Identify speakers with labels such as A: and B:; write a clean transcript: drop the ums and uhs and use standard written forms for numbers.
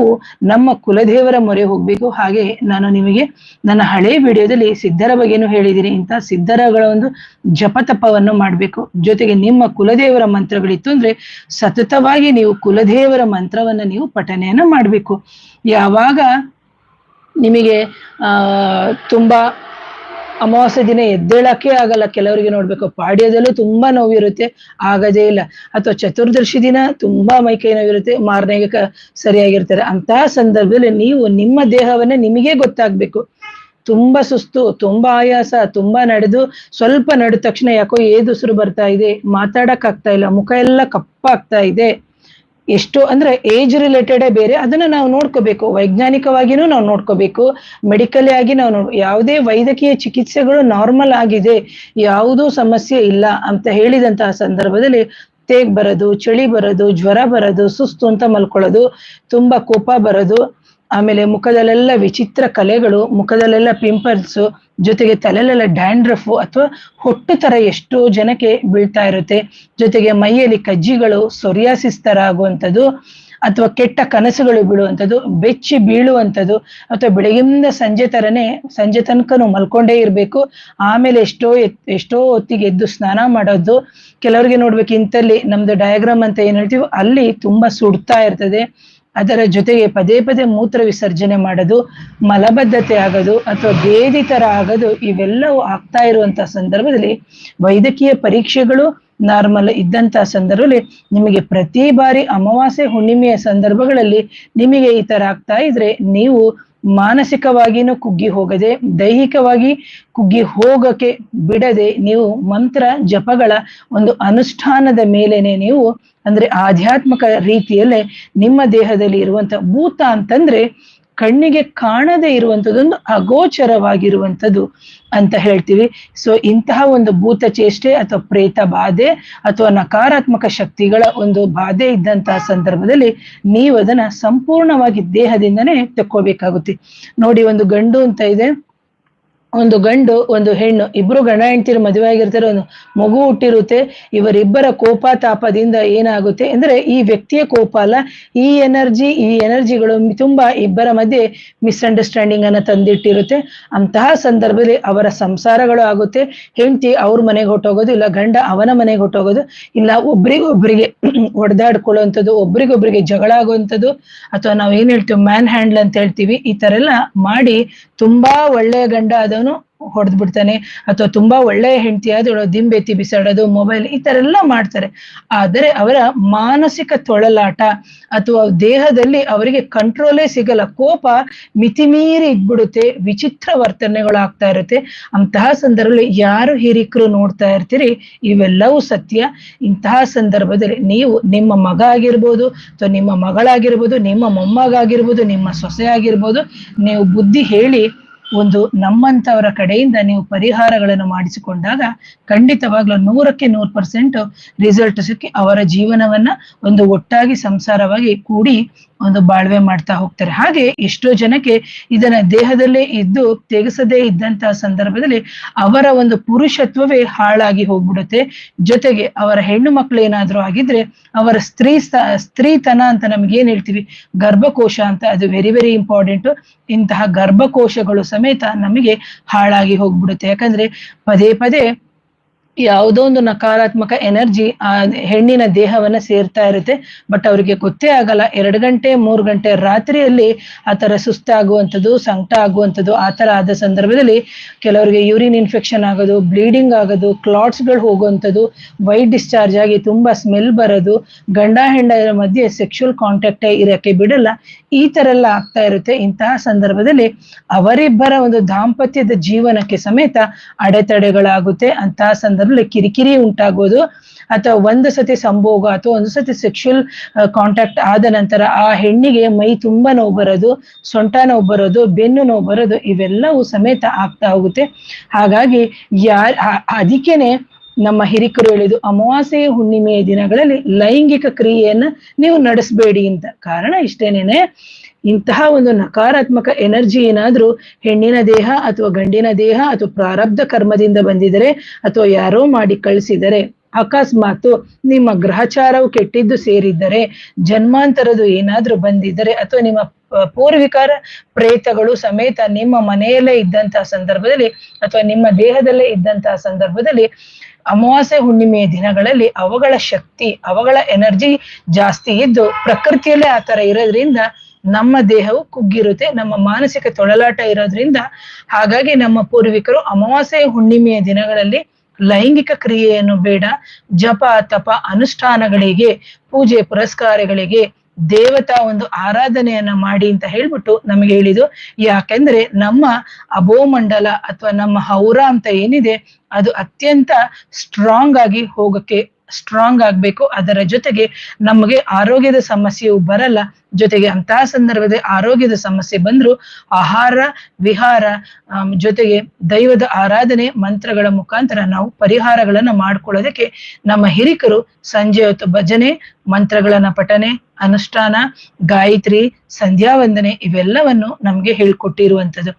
A: ನಾವು ನಮ್ಮ ಕುಲದೇವರ ಮೊರೆ ಹೋಗ್ಬೇಕು. ಹಾಗೆ ನಾನು ನಿಮಗೆ ನನ್ನ ಹಳೆ ವಿಡಿಯೋದಲ್ಲಿ ಸಿದ್ಧರ ಬಗ್ಗೆನೂ ಹೇಳಿದ್ದೀನಿ. ಇಂತಹ ಸಿದ್ಧರಗಳ ಒಂದು ಜಪತಪವನ್ನು ಮಾಡಬೇಕು. ಜೊತೆಗೆ ನಿಮ್ಮ ಕುಲದೇವರ ಮಂತ್ರಗಳಿತ್ತು ಅಂದ್ರೆ ಸತತವಾಗಿ ನೀವು ಕುಲದೇವರ ಮಂತ್ರವನ್ನ ನೀವು ಪಠನೆಯನ್ನ ಮಾಡಬೇಕು. ಯಾವಾಗ ನಿಮಗೆ ತುಂಬಾ ಅಮಾವಾಸ್ಯೆ ದಿನ ಎದ್ದೇಳಕ್ಕೆ ಆಗಲ್ಲ, ಕೆಲವರಿಗೆ ನೋಡ್ಬೇಕು ಪಾಡ್ಯದಲ್ಲೂ ತುಂಬಾ ನೋವಿರುತ್ತೆ, ಆಗದೇ ಇಲ್ಲ, ಅಥವಾ ಚತುರ್ದಶಿ ದಿನ ತುಂಬಾ ಮೈಕೈ ನೋವಿರುತ್ತೆ, ಮಾರನೆಗೆ ಸರಿಯಾಗಿರ್ತಾರೆ. ಅಂತಹ ಸಂದರ್ಭದಲ್ಲಿ ನೀವು ನಿಮ್ಮ ದೇಹವನ್ನ ನಿಮಗೆ ಗೊತ್ತಾಗ್ಬೇಕು. ತುಂಬಾ ಸುಸ್ತು, ತುಂಬಾ ಆಯಾಸ, ತುಂಬಾ ನಡೆದು ಸ್ವಲ್ಪ ನಡೆದ ತಕ್ಷಣ ಯಾಕೋ ಏದುಸಿರು ಬರ್ತಾ ಇದೆ, ಮಾತಾಡಕ್ ಆಗ್ತಾ ಇಲ್ಲ, ಮುಖ ಎಲ್ಲ ಕಪ್ಪಾಗ್ತಾ ಇದೆ, ಎಷ್ಟು ಅಂದ್ರೆ ಏಜ್ ರಿಲೇಟೆಡೇ ಬೇರೆ, ಅದನ್ನ ನಾವು ನೋಡ್ಕೋಬೇಕು. ವೈಜ್ಞಾನಿಕವಾಗಿನೂ ನಾವು ನೋಡ್ಕೋಬೇಕು, ಮೆಡಿಕಲಿ ಆಗಿ ನಾವು ಯಾವುದೇ ವೈದ್ಯಕೀಯ ಚಿಕಿತ್ಸೆಗಳು ನಾರ್ಮಲ್ ಆಗಿದೆ, ಯಾವುದೂ ಸಮಸ್ಯೆ ಇಲ್ಲ ಅಂತ ಹೇಳಿದಂತಹ ಸಂದರ್ಭದಲ್ಲಿ ತೇಗ್ ಬರೋದು, ಚಳಿ ಬರೋದು, ಜ್ವರ ಬರೋದು, ಸುಸ್ತು ಅಂತ ಮಲ್ಕೊಳ್ಳೋದು, ತುಂಬಾ ಕೋಪ ಬರೋದು, ಆಮೇಲೆ ಮುಖದಲ್ಲೆಲ್ಲ ವಿಚಿತ್ರ ಕಲೆಗಳು, ಮುಖದಲ್ಲೆಲ್ಲ ಪಿಂಪಲ್ಸ್, ಜೊತೆಗೆ ತಲೆಲೆಲ್ಲ ಡ್ಯಾಂಡ್ರಫು ಅಥವಾ ಹೊಟ್ಟು ತರ ಎಷ್ಟೋ ಜನಕ್ಕೆ ಬೀಳ್ತಾ ಇರುತ್ತೆ, ಜೊತೆಗೆ ಮೈಯಲ್ಲಿ ಕಜ್ಜಿಗಳು, ಸೊರಿಯಾಸಿಸ್ ತರ ಆಗುವಂಥದ್ದು, ಅಥವಾ ಕೆಟ್ಟ ಕನಸುಗಳು ಬೀಳುವಂಥದ್ದು, ಬೆಚ್ಚಿ ಬೀಳುವಂಥದ್ದು, ಅಥವಾ ಬೆಳಗಿಂದ ಸಂಜೆ ತನಕನೂ ಮಲ್ಕೊಂಡೇ ಇರಬೇಕು. ಆಮೇಲೆ ಎಷ್ಟೋ ಹೊತ್ತಿಗೆ ಎದ್ದು ಸ್ನಾನ ಮಾಡೋದು. ಕೆಲವರಿಗೆ ನೋಡ್ಬೇಕು ಇಂಥಲ್ಲಿ ನಮ್ದು ಡಯಾಗ್ರಾಮ್ ಅಂತ ಏನ್ ಹೇಳ್ತೀವಿ ಅಲ್ಲಿ ತುಂಬಾ ಸುಡ್ತಾ ಇರ್ತದೆ. ಅದರ ಜೊತೆಗೆ ಪದೇ ಪದೇ ಮೂತ್ರ ವಿಸರ್ಜನೆ ಮಾಡೋದು, ಮಲಬದ್ಧತೆ ಆಗೋದು ಅಥವಾ ಬೇದಿ ತರ ಆಗೋದು, ಇವೆಲ್ಲವೂ ಆಗ್ತಾ ಇರುವಂತಹ ಸಂದರ್ಭದಲ್ಲಿ ವೈದ್ಯಕೀಯ ಪರೀಕ್ಷೆಗಳು ನಾರ್ಮಲ್ ಇದ್ದಂತಹ ಸಂದರ್ಭದಲ್ಲಿ ನಿಮಗೆ ಪ್ರತಿ ಬಾರಿ ಅಮಾವಾಸ್ಯೆ ಹುಣ್ಣಿಮೆಯ ಸಂದರ್ಭಗಳಲ್ಲಿ ನಿಮಗೆ ಈ ತರ ಆಗ್ತಾ ಇದ್ರೆ ನೀವು ಮಾನಸಿಕವಾಗಿನೂ ಕುಗ್ಗಿ ಹೋಗದೆ, ದೈಹಿಕವಾಗಿ ಕುಗ್ಗಿ ಹೋಗಕ್ಕೆ ಬಿಡದೆ, ನೀವು ಮಂತ್ರ ಜಪಗಳ ಒಂದು ಅನುಷ್ಠಾನದ ಮೇಲೇನೆ ನೀವು ಅಂದ್ರೆ ಆಧ್ಯಾತ್ಮಿಕ ರೀತಿಯಲ್ಲೇ ನಿಮ್ಮ ದೇಹದಲ್ಲಿ ಇರುವಂತ ಭೂತ ಅಂತಂದ್ರೆ ಕಣ್ಣಿಗೆ ಕಾಣದೇ ಇರುವಂಥದ್ದೊಂದು ಅಗೋಚರವಾಗಿರುವಂಥದ್ದು ಅಂತ ಹೇಳ್ತೀವಿ. ಸೊ ಇಂತಹ ಒಂದು ಭೂತ ಚೇಷ್ಟೆ ಅಥವಾ ಪ್ರೇತ ಬಾಧೆ ಅಥವಾ ನಕಾರಾತ್ಮಕ ಶಕ್ತಿಗಳ ಒಂದು ಬಾಧೆ ಇದ್ದಂತಹ ಸಂದರ್ಭದಲ್ಲಿ ನೀವು ಅದನ್ನ ಸಂಪೂರ್ಣವಾಗಿ ದೇಹದಿಂದನೇ ತಕ್ಕೋಬೇಕಾಗುತ್ತೆ. ನೋಡಿ, ಒಂದು ಗಂಡು ಅಂತ ಇದೆ, ಒಂದು ಗಂಡು ಒಂದು ಹೆಣ್ಣು, ಇಬ್ರು ಗಂಡ ಹೆಂಡ್ತಿರು ಮದುವೆ ಆಗಿರ್ತಾರೆ, ಒಂದು ಮಗು ಹುಟ್ಟಿರುತ್ತೆ. ಇವರಿಬ್ಬರ ಕೋಪ ತಾಪದಿಂದ ಏನಾಗುತ್ತೆ ಅಂದ್ರೆ ಈ ವ್ಯಕ್ತಿಯ ಕೋಪ ಅಲ್ಲ, ಈ ಎನರ್ಜಿಗಳು ತುಂಬಾ ಇಬ್ಬರ ಮಧ್ಯೆ ಮಿಸ್ಅಂಡರ್ಸ್ಟ್ಯಾಂಡಿಂಗ್ ಅನ್ನ ತಂದಿಟ್ಟಿರುತ್ತೆ. ಅಂತಹ ಸಂದರ್ಭದಲ್ಲಿ ಅವರ ಸಂಸಾರಗಳು ಆಗುತ್ತೆ. ಹೆಂಡತಿ ಅವ್ರ ಮನೆಗೆ ಹೊಟ್ಟೋಗೋದು, ಇಲ್ಲ ಗಂಡ ಅವನ ಮನೆಗೆ ಹೊಟ್ಟೋಗೋದು, ಇಲ್ಲ ಒಬ್ರಿಗೊಬ್ರಿಗೆ ಹೊಡೆದಾಡ್ಕೊಳ್ಳುವಂಥದ್ದು, ಒಬ್ರಿಗೊಬ್ರಿಗೆ ಜಗಳ ಆಗುವಂಥದ್ದು, ಅಥವಾ ನಾವ್ ಏನ್ ಹೇಳ್ತೀವಿ ಮ್ಯಾನ್ ಹ್ಯಾಂಡ್ಲ್ ಅಂತ ಹೇಳ್ತೀವಿ. ಈ ತರ ಎಲ್ಲ ಮಾಡಿ ತುಂಬಾ ಒಳ್ಳೆಯ ಗಂಡ ಅದವನು ಹೊಡೆದ್ ಬಿಡ್ತಾನೆ, ಅಥವಾ ತುಂಬಾ ಒಳ್ಳೆಯ ಹೆಂಡತಿ ಆದವಳು ದಿಂಬೆತ್ತಿ ಬಿಸಾಡೋದು, ಮೊಬೈಲ್, ಈ ತರ ಎಲ್ಲ ಮಾಡ್ತಾರೆ. ಆದರೆ ಅವರ ಮಾನಸಿಕ ತೊಳಲಾಟ ಅಥವಾ ದೇಹದಲ್ಲಿ ಅವರಿಗೆ ಕಂಟ್ರೋಲೇ ಸಿಗಲ್ಲ, ಕೋಪ ಮಿತಿಮೀರಿ ಇದ್ಬಿಡುತ್ತೆ, ವಿಚಿತ್ರ ವರ್ತನೆಗಳು ಆಗ್ತಾ ಇರುತ್ತೆ. ಅಂತಹ ಸಂದರ್ಭದಲ್ಲಿ ಯಾರು ಹಿರಿಕರು ನೋಡ್ತಾ ಇರ್ತೀರಿ ಇವೆಲ್ಲವೂ ಸತ್ಯ. ಇಂತಹ ಸಂದರ್ಭದಲ್ಲಿ ನೀವು ನಿಮ್ಮ ಮಗ ಆಗಿರ್ಬೋದು ಅಥವಾ ನಿಮ್ಮ ಮಗಳಾಗಿರ್ಬೋದು, ನಿಮ್ಮ ಮೊಮ್ಮಗ ಆಗಿರ್ಬೋದು, ನಿಮ್ಮ ಸೊಸೆ ಆಗಿರ್ಬೋದು, ನೀವು ಬುದ್ಧಿ ಹೇಳಿ ಒಂದು ನಮ್ಮಂತವರ ಕಡೆಯಿಂದ ನೀವು ಪರಿಹಾರಗಳನ್ನು ಮಾಡಿಸಿಕೊಂಡಾಗ ಖಂಡಿತವಾಗ್ಲೂ 100% ರಿಸಲ್ಟ್ ಸಿಕ್ಕಿ ಅವರ ಜೀವನವನ್ನ ಒಂದು ಒಟ್ಟಾಗಿ ಸಂಸಾರವಾಗಿ ಕೂಡಿ ಒಂದು ಬಾಳ್ವೆ ಮಾಡ್ತಾ ಹೋಗ್ತಾರೆ. ಹಾಗೆ ಎಷ್ಟೋ ಜನಕ್ಕೆ ಇದನ್ನ ದೇಹದಲ್ಲೇ ಇದ್ದು ತೆಗೆಸದೇ ಇದ್ದಂತಹ ಸಂದರ್ಭದಲ್ಲಿ ಅವರ ಒಂದು ಪುರುಷತ್ವವೇ ಹಾಳಾಗಿ ಹೋಗ್ಬಿಡುತ್ತೆ. ಜೊತೆಗೆ ಅವರ ಹೆಣ್ಣು ಮಕ್ಕಳು ಏನಾದ್ರೂ ಆಗಿದ್ರೆ ಅವರ ಸ್ತ್ರೀತನ ಅಂತ ನಮ್ಗೆ ಏನ್ ಹೇಳ್ತೀವಿ ಗರ್ಭಕೋಶ ಅಂತ, ಅದು ವೆರಿ ವೆರಿ ಇಂಪಾರ್ಟೆಂಟ್. ಇಂತಹ ಗರ್ಭಕೋಶಗಳು ಸಮೇತ ನಮಗೆ ಹಾಳಾಗಿ ಹೋಗ್ಬಿಡುತ್ತೆ. ಯಾಕಂದ್ರೆ ಪದೇ ಪದೇ ಯಾವುದೋ ಒಂದು ನಕಾರಾತ್ಮಕ ಎನರ್ಜಿ ಆ ಹೆಣ್ಣಿನ ದೇಹವನ್ನ ಸೇರ್ತಾ ಇರುತ್ತೆ. ಬಟ್ ಅವ್ರಿಗೆ ಗೊತ್ತೇ ಆಗಲ್ಲ. 2 ಗಂಟೆ 3 ಗಂಟೆ ರಾತ್ರಿಯಲ್ಲಿ ಆ ತರ ಸುಸ್ತಾಗುವಂಥದ್ದು, ಸಂಕಟ ಆಗುವಂಥದ್ದು, ಆ ತರ ಆದ ಸಂದರ್ಭದಲ್ಲಿ ಕೆಲವರಿಗೆ ಯೂರಿನ್ ಇನ್ಫೆಕ್ಷನ್ ಆಗೋದು, ಬ್ಲೀಡಿಂಗ್ ಆಗೋದು, ಕ್ಲಾಟ್ಸ್ಗಳು ಹೋಗುವಂಥದ್ದು, ವೈಟ್ ಡಿಸ್ಚಾರ್ಜ್ ಆಗಿ ತುಂಬಾ ಸ್ಮೆಲ್ ಬರೋದು, ಗಂಡ ಹೆಂಡರ ಮಧ್ಯೆ ಸೆಕ್ಷುವಲ್ ಕಾಂಟ್ಯಾಕ್ಟೇ ಇರಕ್ಕೆ ಬಿಡಲ್ಲ, ಈ ತರ ಎಲ್ಲ ಆಗ್ತಾ ಇರುತ್ತೆ. ಇಂತಹ ಸಂದರ್ಭದಲ್ಲಿ ಅವರಿಬ್ಬರ ಒಂದು ದಾಂಪತ್ಯದ ಜೀವನಕ್ಕೆ ಸಮೇತ ಅಡೆತಡೆಗಳಾಗುತ್ತೆ. ಅಂತಹ ಸಂದರ್ಭದಲ್ಲಿ ಕಿರಿಕಿರಿ ಉಂಟಾಗೋದು, ಅಥವಾ ಒಂದು ಸತಿ ಸಂಭೋಗ ಅಥವಾ ಒಂದು ಸತಿ ಸೆಕ್ಷುವಲ್ ಕಾಂಟ್ಯಾಕ್ಟ್ ಆದ ನಂತರ ಆ ಹೆಣ್ಣಿಗೆ ಮೈ ತುಂಬಾ ನೋವು ಬರೋದು, ಸೊಂಟ ನೋವು ಬರೋದು, ಬೆನ್ನು ನೋವು ಬರೋದು, ಇವೆಲ್ಲವೂ ಸಮೇತ ಆಗ್ತಾ ಹೋಗುತ್ತೆ. ಹಾಗಾಗಿ ಅದಕ್ಕೇನೆ ನಮ್ಮ ಹಿರಿಕರು ಹೇಳಿದ್ದು ಅಮಾವಾಸ್ಯೆ ಹುಣ್ಣಿಮೆಯ ದಿನಗಳಲ್ಲಿ ಲೈಂಗಿಕ ಕ್ರಿಯೆಯನ್ನ ನೀವು ನಡೆಸಬೇಡಿ ಅಂತ. ಕಾರಣ ಇಷ್ಟೇನೇನೆ, ಇಂತಹ ಒಂದು ನಕಾರಾತ್ಮಕ ಎನರ್ಜಿ ಏನಾದ್ರೂ ಹೆಣ್ಣಿನ ದೇಹ ಅಥವಾ ಗಂಡಿನ ದೇಹ ಅಥವಾ ಪ್ರಾರಬ್ಧ ಕರ್ಮದಿಂದ ಬಂದಿದರೆ ಅಥವಾ ಯಾರೋ ಮಾಡಿ ಕಳಿಸಿದರೆ ಅಕಸ್ಮಾತ್ ನಿಮ್ಮ ಗ್ರಹಚಾರವು ಕೆಟ್ಟಿದ್ದು ಸೇರಿದ್ದರೆ, ಜನ್ಮಾಂತರದು ಏನಾದ್ರೂ ಬಂದಿದ್ದರೆ, ಅಥವಾ ನಿಮ್ಮ ಪೂರ್ವಿಕರ ಪ್ರೇತಗಳು ಸಮೇತ ನಿಮ್ಮ ಮನೆಯಲ್ಲೇ ಇದ್ದಂತಹ ಸಂದರ್ಭದಲ್ಲಿ ಅಥವಾ ನಿಮ್ಮ ದೇಹದಲ್ಲೇ ಇದ್ದಂತಹ ಸಂದರ್ಭದಲ್ಲಿ ಅಮಾವಾಸ್ಯೆ ಹುಣ್ಣಿಮೆಯ ದಿನಗಳಲ್ಲಿ ಅವುಗಳ ಶಕ್ತಿ, ಅವುಗಳ ಎನರ್ಜಿ ಜಾಸ್ತಿ ಇದ್ದು ಪ್ರಕೃತಿಯಲ್ಲೇ ಆ ತರ ಇರೋದ್ರಿಂದ ನಮ್ಮ ದೇಹವು ಕುಗ್ಗಿರುತ್ತೆ, ನಮ್ಮ ಮಾನಸಿಕ ತೊಳಲಾಟ ಇರೋದ್ರಿಂದ. ಹಾಗಾಗಿ ನಮ್ಮ ಪೂರ್ವಿಕರು ಅಮಾವಾಸ್ಯೆ ಹುಣ್ಣಿಮೆಯ ದಿನಗಳಲ್ಲಿ ಲೈಂಗಿಕ ಕ್ರಿಯೆಯನ್ನು ಬೇಡ, ಜಪ ತಪ ಅನುಷ್ಠಾನಗಳಿಗೆ, ಪೂಜೆ ಪುರಸ್ಕಾರಗಳಿಗೆ, ದೇವತಾ ಒಂದು ಆರಾಧನೆಯನ್ನ ಮಾಡಿ ಅಂತ ಹೇಳ್ಬಿಟ್ಟು ನಮಗೆ ಹೇಳಿದ್ದು. ಯಾಕೆಂದ್ರೆ ನಮ್ಮ ಅಭೋಮಂಡಲ ಅಥವಾ ನಮ್ಮ ಹೌರ ಅಂತ ಏನಿದೆ ಅದು ಅತ್ಯಂತ ಸ್ಟ್ರಾಂಗ್ ಆಗಿ ಹೋಗಕ್ಕೆ ಸ್ಟ್ರಾಂಗ್ ಆಗ್ಬೇಕು. ಅದರ ಜೊತೆಗೆ ನಮಗೆ ಆರೋಗ್ಯದ ಸಮಸ್ಯೆಯು ಬರಲ್ಲ. ಜೊತೆಗೆ ಅಂತಹ ಸಂದರ್ಭದಲ್ಲಿ ಆರೋಗ್ಯದ ಸಮಸ್ಯೆ ಬಂದ್ರು ಆಹಾರ ವಿಹಾರ ಜೊತೆಗೆ ದೈವದ ಆರಾಧನೆ ಮಂತ್ರಗಳ ಮುಖಾಂತರ ನಾವು ಪರಿಹಾರಗಳನ್ನ ಮಾಡ್ಕೊಳ್ಳೋದಕ್ಕೆ ನಮ್ಮ ಹಿರಿಕರು ಸಂಜೆ ಹೊತ್ತು ಭಜನೆ, ಮಂತ್ರಗಳನ್ನ ಪಠನೆ, ಅನುಷ್ಠಾನ, ಗಾಯತ್ರಿ, ಸಂಧ್ಯಾ ವಂದನೆ ಇವೆಲ್ಲವನ್ನು ನಮ್ಗೆ ಹೇಳ್ಕೊಟ್ಟಿರುವಂಥದ್ದು.